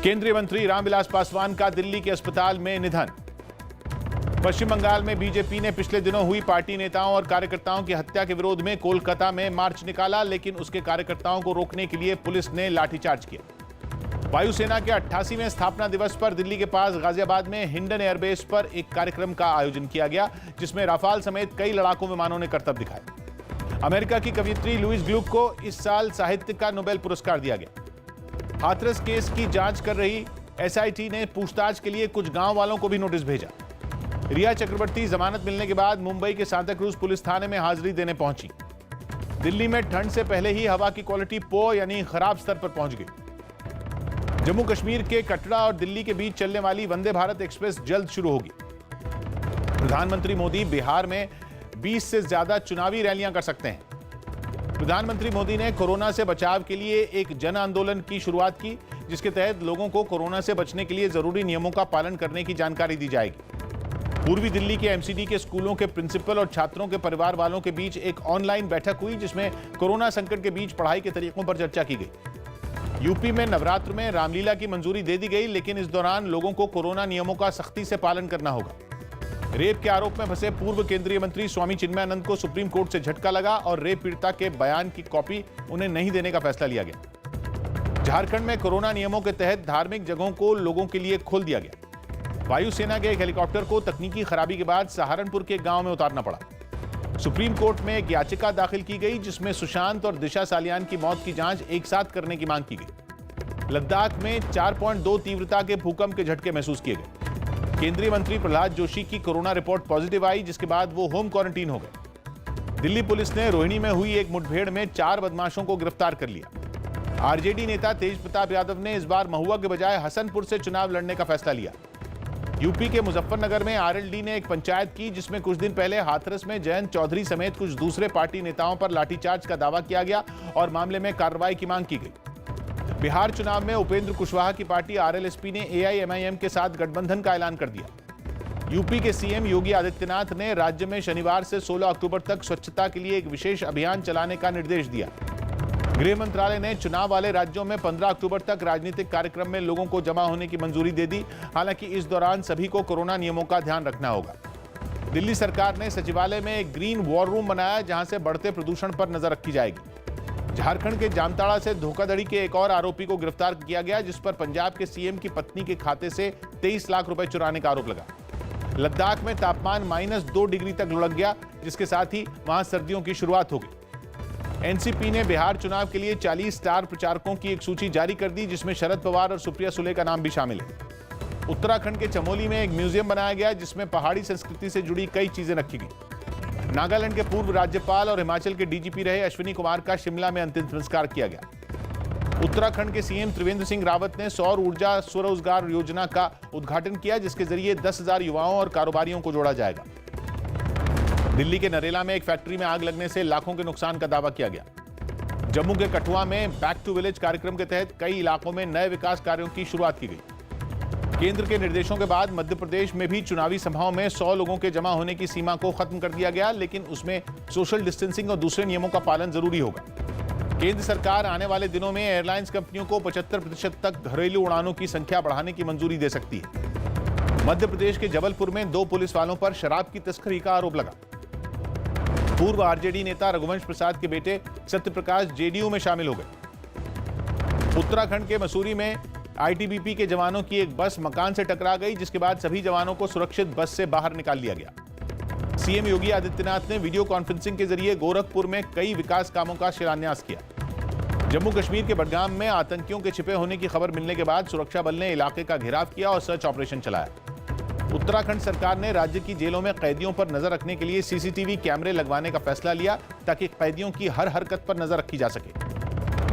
केंद्रीय मंत्री रामविलास पासवान का दिल्ली के अस्पताल में निधन। पश्चिम बंगाल में बीजेपी ने पिछले दिनों हुई पार्टी नेताओं और कार्यकर्ताओं की हत्या के विरोध में कोलकाता में मार्च निकाला, लेकिन उसके कार्यकर्ताओं को रोकने के लिए पुलिस ने लाठीचार्ज किया। वायुसेना के 88वें स्थापना दिवस पर दिल्ली के पास गाजियाबाद में हिंडन एयरबेस पर एक कार्यक्रम का आयोजन किया गया, जिसमें राफाल समेत कई लड़ाकू विमानों ने करतब दिखाए। अमेरिका की कवयित्री लुइस ग्लुक को इस साल साहित्य का नोबेल पुरस्कार दिया गया। हाथरस केस की जांच कर रही एसआईटी ने पूछताछ के लिए कुछ गांव वालों को भी नोटिस भेजा। रिया चक्रवर्ती जमानत मिलने के बाद मुंबई के सांता क्रूज पुलिस थाने में हाजिरी देने पहुंची। दिल्ली में ठंड से पहले ही हवा की क्वालिटी पो यानी खराब स्तर पर पहुंच गई। जम्मू कश्मीर के कटरा और दिल्ली के बीच चलने वाली वंदे भारत एक्सप्रेस जल्द शुरू होगी। प्रधानमंत्री मोदी बिहार में 20 से ज्यादा चुनावी रैलियां कर सकते हैं। प्रधानमंत्री मोदी ने कोरोना से बचाव के लिए एक जन आंदोलन की शुरुआत की, जिसके तहत लोगों को कोरोना से बचने के लिए जरूरी नियमों का पालन करने की जानकारी दी जाएगी। पूर्वी दिल्ली के एमसीडी के स्कूलों के प्रिंसिपल और छात्रों के परिवार वालों के बीच एक ऑनलाइन बैठक हुई, जिसमें कोरोना संकट के बीच पढ़ाई के तरीकों पर चर्चा की गई। यूपी में नवरात्र में रामलीला की मंजूरी दे दी गई, लेकिन इस दौरान लोगों को कोरोना नियमों का सख्ती से पालन करना होगा। रेप के आरोप में फंसे पूर्व केंद्रीय मंत्री स्वामी चिन्मयानंद को सुप्रीम कोर्ट से झटका लगा और रेप पीड़िता के बयान की कॉपी उन्हें नहीं देने का फैसला लिया गया। झारखंड में कोरोना नियमों के तहत धार्मिक जगहों को लोगों के लिए खोल दिया गया। वायुसेना के एक हेलीकॉप्टर को तकनीकी खराबी के बाद सहारनपुर के गांव में उतारना पड़ा। सुप्रीम कोर्ट में एक याचिका दाखिल की गई, जिसमें सुशांत और दिशा सालियान की मौत की जांच एक साथ करने की मांग की गई। लद्दाख में 4.2 तीव्रता के भूकंप के झटके महसूस किए गए। केंद्रीय मंत्री प्रहलाद जोशी की कोरोना रिपोर्ट पॉजिटिव आई, जिसके बाद वो होम क्वारंटीन हो गए। दिल्ली पुलिस ने रोहिणी में हुई एक मुठभेड़ में 4 बदमाशों को गिरफ्तार कर लिया। आरजेडी नेता तेज प्रताप यादव ने इस बार महुआ के बजाय हसनपुर से चुनाव लड़ने का फैसला लिया। यूपी के मुजफ्फरनगर में आरएलडी ने एक पंचायत की, जिसमें कुछ दिन पहले हाथरस में जयंत चौधरी समेत कुछ दूसरे पार्टी नेताओं पर लाठीचार्ज का दावा किया गया और मामले में कार्रवाई की मांग की गई। बिहार चुनाव में उपेंद्र कुशवाहा की पार्टी आरएलएसपी ने एआईएमआईएम के साथ गठबंधन का ऐलान कर दिया। यूपी के सीएम योगी आदित्यनाथ ने राज्य में शनिवार से 16 अक्टूबर तक स्वच्छता के लिए एक विशेष अभियान चलाने का निर्देश दिया। गृह मंत्रालय ने चुनाव वाले राज्यों में 15 अक्टूबर तक राजनीतिक कार्यक्रम में लोगों को जमा होने की मंजूरी दे दी। हालांकि इस दौरान सभी को कोरोना नियमों का ध्यान रखना होगा। दिल्ली सरकार ने सचिवालय में एक ग्रीन वॉर रूम बनाया, जहां से बढ़ते प्रदूषण पर नजर रखी जाएगी। झारखंड के जामताड़ा से धोखाधड़ी के एक और आरोपी को गिरफ्तार किया गया, जिस पर पंजाब के सीएम की पत्नी के खाते से 23 लाख रुपए चुराने का आरोप लगा। लद्दाख में तापमान -2 डिग्री तक लुढ़क गया, जिसके साथ ही वहां सर्दियों की शुरुआत हो गई। एनसीपी ने बिहार चुनाव के लिए 40 स्टार प्रचारकों की एक सूची जारी कर दी, जिसमें शरद पवार और सुप्रिया सुले का नाम भी शामिल है। उत्तराखंड के चमोली में एक म्यूजियम बनाया गया, जिसमें पहाड़ी संस्कृति से जुड़ी कई चीजें रखी गई। नागालैंड के पूर्व राज्यपाल और हिमाचल के डीजीपी रहे अश्विनी कुमार का शिमला में अंतिम संस्कार किया गया। उत्तराखंड के सीएम त्रिवेंद्र सिंह रावत ने सौर ऊर्जा स्वरोजगार योजना का उद्घाटन किया, जिसके जरिए 10,000 युवाओं और कारोबारियों को जोड़ा जाएगा। दिल्ली के नरेला में एक फैक्ट्री में आग लगने से लाखों के नुकसान का दावा किया गया। जम्मू के कठुआ में बैक टू विलेज कार्यक्रम के तहत कई इलाकों में नए विकास कार्यों की शुरुआत की गई। केंद्र के निर्देशों के बाद मध्य प्रदेश में भी चुनावी सभाओं में 100 लोगों के जमा होने की सीमा को खत्म कर दिया गया, लेकिन उसमें सोशल डिस्टेंसिंग और दूसरे नियमों का पालन जरूरी होगा। केंद्र सरकार आने वाले दिनों में एयरलाइंस कंपनियों को 75% तक घरेलू उड़ानों की संख्या बढ़ाने की मंजूरी दे सकती है। मध्य प्रदेश के जबलपुर में 2 पुलिस वालों पर शराब की तस्करी का आरोप लगा। पूर्व आरजेडी नेता रघुवंश प्रसाद के बेटे सत्यप्रकाश जेडीयू में शामिल हो गए। उत्तराखंड के मसूरी में आईटीबीपी के जवानों की एक बस मकान से टकरा गई, जिसके बाद सभी जवानों को सुरक्षित बस से बाहर निकाल लिया गया। सीएम योगी आदित्यनाथ ने वीडियो कॉन्फ्रेंसिंग के जरिए गोरखपुर में कई विकास कामों का शिलान्यास किया। जम्मू कश्मीर के बडगाम में आतंकियों के छिपे होने की खबर मिलने के बाद सुरक्षा बल ने इलाके का घेराव किया और सर्च ऑपरेशन चलाया। उत्तराखंड सरकार ने राज्य की जेलों में कैदियों पर नजर रखने के लिए सीसीटीवी कैमरे लगवाने का फैसला लिया, ताकि कैदियों की हर हरकत पर नजर रखी जा सके।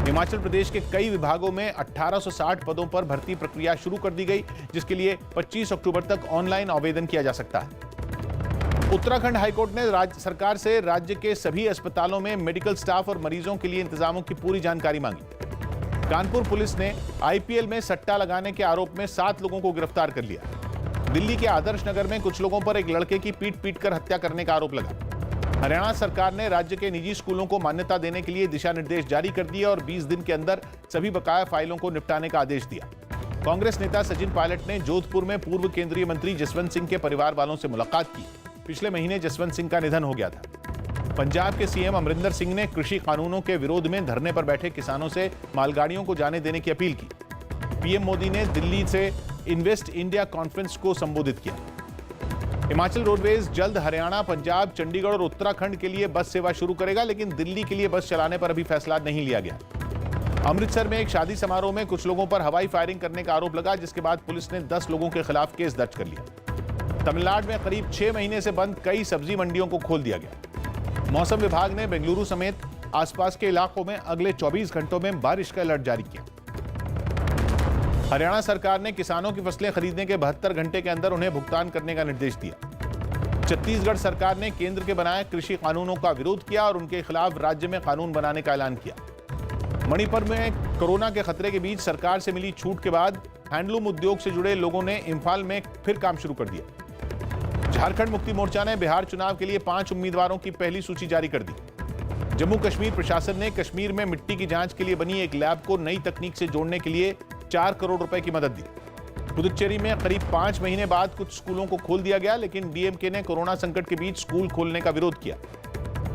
हिमाचल प्रदेश के कई विभागों में 1860 पदों पर भर्ती प्रक्रिया शुरू कर दी गई, जिसके लिए 25 अक्टूबर तक ऑनलाइन आवेदन किया जा सकता है। उत्तराखंड हाईकोर्ट ने राज्य सरकार से राज्य के सभी अस्पतालों में मेडिकल स्टाफ और मरीजों के लिए इंतजामों की पूरी जानकारी मांगी। कानपुर पुलिस ने आईपीएल में सट्टा लगाने के आरोप में 7 लोगों को गिरफ्तार कर लिया। दिल्ली के आदर्श नगर में कुछ लोगों पर एक लड़के की पीट कर हत्या करने का आरोप लगा। हरियाणा सरकार ने राज्य के निजी स्कूलों को मान्यता देने के लिए दिशा निर्देश जारी कर दिए और 20 दिन के अंदर सभी बकाया फाइलों को निपटाने का आदेश दिया। कांग्रेस नेता सचिन पायलट ने जोधपुर में पूर्व केंद्रीय मंत्री जसवंत सिंह के परिवार वालों से मुलाकात की। पिछले महीने जसवंत सिंह का निधन हो गया था। पंजाब के सीएम अमरिंदर सिंह ने कृषि कानूनों के विरोध में धरने पर बैठे किसानों से मालगाड़ियों को जाने देने की अपील की। पीएम मोदी ने दिल्ली से इन्वेस्ट इंडिया कॉन्फ्रेंस को संबोधित किया। हिमाचल रोडवेज जल्द हरियाणा, पंजाब, चंडीगढ़ और उत्तराखंड के लिए बस सेवा शुरू करेगा, लेकिन दिल्ली के लिए बस चलाने पर अभी फैसला नहीं लिया गया। अमृतसर में एक शादी समारोह में कुछ लोगों पर हवाई फायरिंग करने का आरोप लगा, जिसके बाद पुलिस ने 10 लोगों के खिलाफ केस दर्ज कर लिया। तमिलनाडु में करीब 6 महीने से बंद कई सब्जी मंडियों को खोल दिया गया। मौसम विभाग ने बेंगलुरु समेत आसपास के इलाकों में अगले 24 घंटों में बारिश का अलर्ट जारी किया। हरियाणा सरकार ने किसानों की फसलें खरीदने के 72 घंटे के अंदर उन्हें भुगतान करने का निर्देश दिया। छत्तीसगढ़ सरकार ने केंद्र के बनाए कृषि कानूनों का विरोध किया और उनके खिलाफ राज्य में कानून बनाने का ऐलान किया। मणिपुर में कोरोना के खतरे के बीच सरकार से मिली छूट के बाद हैंडलूम उद्योग से जुड़े लोगों ने इंफाल में फिर काम शुरू कर दिया। झारखंड मुक्ति मोर्चा ने बिहार चुनाव के लिए 5 उम्मीदवारों की पहली सूची जारी कर दी। जम्मू कश्मीर प्रशासन ने कश्मीर में मिट्टी की जांच के लिए बनी एक लैब को नई तकनीक से जोड़ने के लिए 4 करोड़ रुपए की मदद दी। पुदुचेरी में करीब 5 महीने बाद कुछ स्कूलों को खोल दिया गया, लेकिन डीएमके ने कोरोना संकट के बीच स्कूल खोलने का विरोध किया।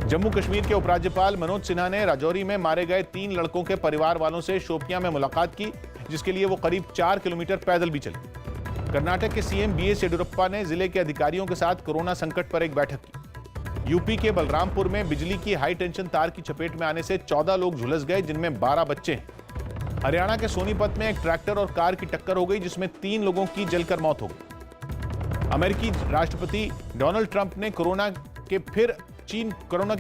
जम्मू कश्मीर के उपराज्यपाल मनोज सिन्हा ने राजौरी में मारे गए 3 लड़कों के परिवार वालों से शोपियां में मुलाकात की, जिसके लिए वो करीब 4 किलोमीटर पैदल भी चले। कर्नाटक के सीएम बीएस येडियुरप्पा ने जिले के अधिकारियों के साथ कोरोना संकट पर एक बैठक की। यूपी के बलरामपुर में बिजली की हाई टेंशन तार की चपेट में आने से 14 लोग झुलस गए, जिनमें 12 बच्चे हैं। हरियाणा के सोनीपत में एक ट्रैक्टर और कार की टक्कर हो गई, जिसमें 3 लोगों की जलकर मौत हो गई। अमेरिकी राष्ट्रपति डोनाल्ड ट्रंप ने कोरोना के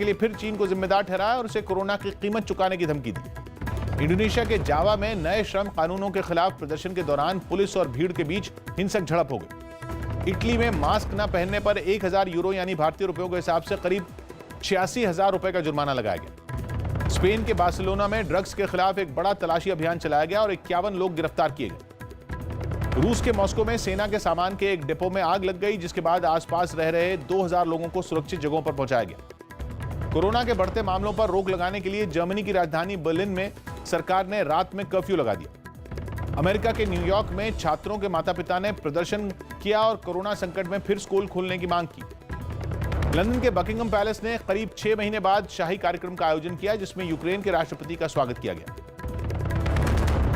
लिए फिर चीन को जिम्मेदार ठहराया और उसे कोरोना की कीमत चुकाने की धमकी दी। इंडोनेशिया के जावा में नए श्रम कानूनों के खिलाफ प्रदर्शन के दौरान पुलिस और भीड़ के बीच हिंसक झड़प हो गई। इटली में मास्क न पहनने पर 1000 यूरो यानी भारतीय रुपयों के हिसाब से करीब 86,000 रुपए का जुर्माना लगाया गया। स्पेन के बार्सिलोना में ड्रग्स के खिलाफ एक बड़ा तलाशी अभियान चलाया गया और 51 लोग गिरफ्तार किए गए। रूस के मॉस्को में सेना के सामान के एक डिपो में आग लग गई, जिसके बाद आसपास रह रहे 2000 लोगों को सुरक्षित जगहों पर पहुंचाया गया। कोरोना के बढ़ते मामलों पर रोक लगाने के लिए जर्मनी की राजधानी बर्लिन में सरकार ने रात में कर्फ्यू लगा दिया। अमेरिका के न्यूयॉर्क में छात्रों के माता पिता ने प्रदर्शन किया और कोरोना संकट में फिर स्कूल खोलने की मांग की। लंदन के बकिंगम पैलेस ने करीब 6 महीने बाद शाही कार्यक्रम का आयोजन किया, जिसमें यूक्रेन के राष्ट्रपति का स्वागत किया गया।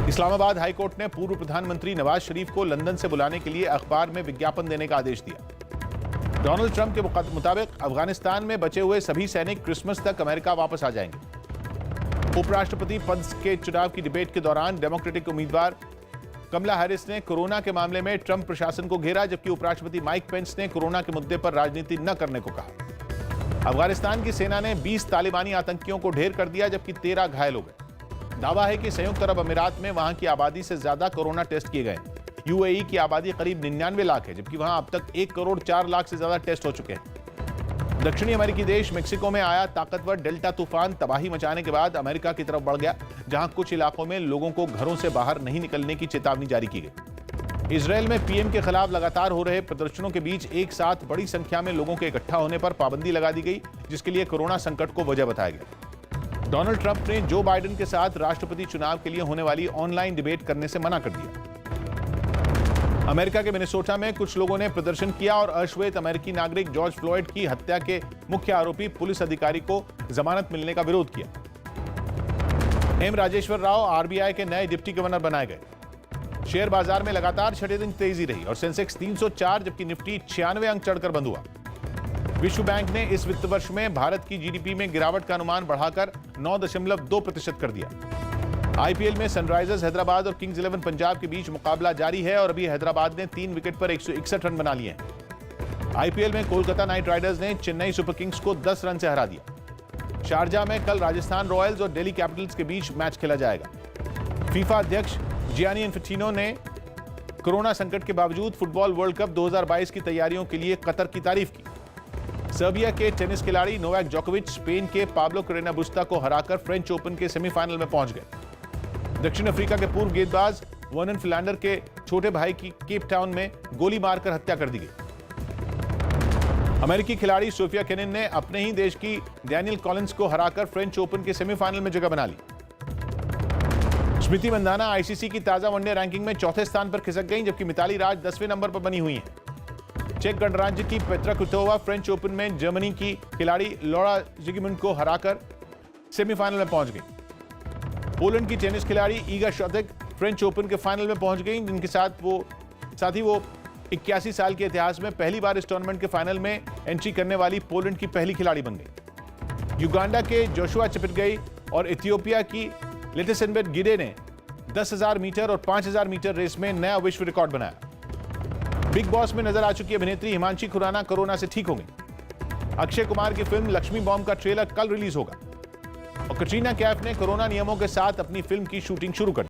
इस्लामाबाद हाईकोर्ट ने पूर्व प्रधानमंत्री नवाज शरीफ को लंदन से बुलाने के लिए अखबार में विज्ञापन देने का आदेश दिया। डोनाल्ड ट्रंप के मुताबिक अफगानिस्तान में बचे हुए सभी सैनिक क्रिसमस तक अमेरिका वापस आ जाएंगे। उपराष्ट्रपति पद के चुनाव की डिबेट के दौरान डेमोक्रेटिक उम्मीदवार कमला हैरिस ने कोरोना के मामले में ट्रंप प्रशासन को घेरा, जबकि उपराष्ट्रपति माइक पेंस ने कोरोना के मुद्दे पर राजनीति न करने को कहा। अफगानिस्तान की सेना ने 20 तालिबानी आतंकियों को ढेर कर दिया, जबकि 13 घायल हो गए। दावा है कि संयुक्त अरब अमीरात में वहां की आबादी से ज्यादा कोरोना टेस्ट किए गए। यूएई की आबादी करीब 99 लाख है, जबकि वहां अब तक 1 करोड़ 4 लाख से ज्यादा टेस्ट हो चुके हैं। दक्षिणी अमेरिकी देश मेक्सिको में आया ताकतवर डेल्टा तूफान तबाही मचाने के बाद अमेरिका की तरफ बढ़ गया, जहां कुछ इलाकों में लोगों को घरों से बाहर नहीं निकलने की चेतावनी जारी की गई। इजरायल में पीएम के खिलाफ लगातार हो रहे प्रदर्शनों के बीच एक साथ बड़ी संख्या में लोगों के इकट्ठा होने पर पाबंदी लगा दी गई, जिसके लिए कोरोना संकट को वजह बताया गया। डोनाल्ड ट्रंप ने जो बाइडेन के साथ राष्ट्रपति चुनाव के लिए होने वाली ऑनलाइन डिबेट करने से मना कर दिया। अमेरिका के मिनेसोटा में कुछ लोगों ने प्रदर्शन किया और अश्वेत अमेरिकी नागरिक जॉर्ज फ्लॉयड की हत्या के मुख्य आरोपी पुलिस अधिकारी को जमानत मिलने का विरोध किया। एम राजेश्वर राव आरबीआई के नए डिप्टी गवर्नर बनाए गए। शेयर बाजार में लगातार छठे दिन तेजी रही और सेंसेक्स 304 जबकि निफ्टी 96 अंक चढ़कर बंद हुआ। विश्व बैंक ने इस वित्त वर्ष में भारत की जीडीपी में गिरावट का अनुमान बढ़ाकर 9.2% कर दिया। आईपीएल में सनराइजर्स हैदराबाद और किंग्स 11 पंजाब के बीच मुकाबला जारी है और अभी हैदराबाद ने 3 विकेट पर 161 रन बना लिए हैं। आईपीएल में कोलकाता नाइट राइडर्स ने चेन्नई सुपर किंग्स को 10 रन से हरा दिया। शारजाह में कल राजस्थान रॉयल्स और दिल्ली कैपिटल्स के बीच मैच खेला जाएगा। फीफा अध्यक्ष जियानी इन्फेंटिनो ने कोरोना संकट के बावजूद फुटबॉल वर्ल्ड कप 2022 की तैयारियों के लिए कतर की तारीफ की। सर्बिया के टेनिस खिलाड़ी नोवाक जोकोविच स्पेन के पाब्लो कैरेना बुस्टा को हराकर फ्रेंच ओपन के सेमीफाइनल में पहुंच गए। दक्षिण अफ्रीका के पूर्व गेंदबाज वर्नन फिलैंडर के छोटे भाई की केप टाउन में गोली मारकर हत्या कर दी गई। अमेरिकी खिलाड़ी सोफिया केनिन ने अपने ही देश की डैनियल कॉलिंस को हराकर फ्रेंच ओपन के सेमीफाइनल में जगह बना ली। स्मृति मंदाना आईसीसी की ताजा वनडे रैंकिंग में चौथे स्थान पर खिसक गई, जबकि मिताली राज 10वें नंबर पर बनी हुई हैं। चेक गणराज्य की पेत्रा कुतोवा फ्रेंच ओपन में जर्मनी की खिलाड़ी लॉरा जिगमुंड को हराकर सेमीफाइनल में पहुंच गई। पोलैंड की टेनिस खिलाड़ी ईगा श्वेतेक फ्रेंच ओपन के फाइनल में पहुंच गई, जिनके साथ ही वो 81 साल के इतिहास में पहली बार इस टूर्नामेंट के फाइनल में एंट्री करने वाली पोलैंड की पहली खिलाड़ी बन गई। युगांडा के जोशुआ चिपटगई और इथियोपिया की लेटेसेनबेट गिडे ने 10,000 मीटर और 5,000 मीटर रेस में नया विश्व रिकॉर्ड बनाया। बिग बॉस में नजर आ चुकी अभिनेत्री हिमांशी खुराना कोरोना से ठीक हो गई। अक्षय कुमार की फिल्म लक्ष्मी बॉम्ब का ट्रेलर कल रिलीज होगा और कटरीना कैफ ने कोरोना नियमों के साथ अपनी फिल्म की शूटिंग शुरू कर दी।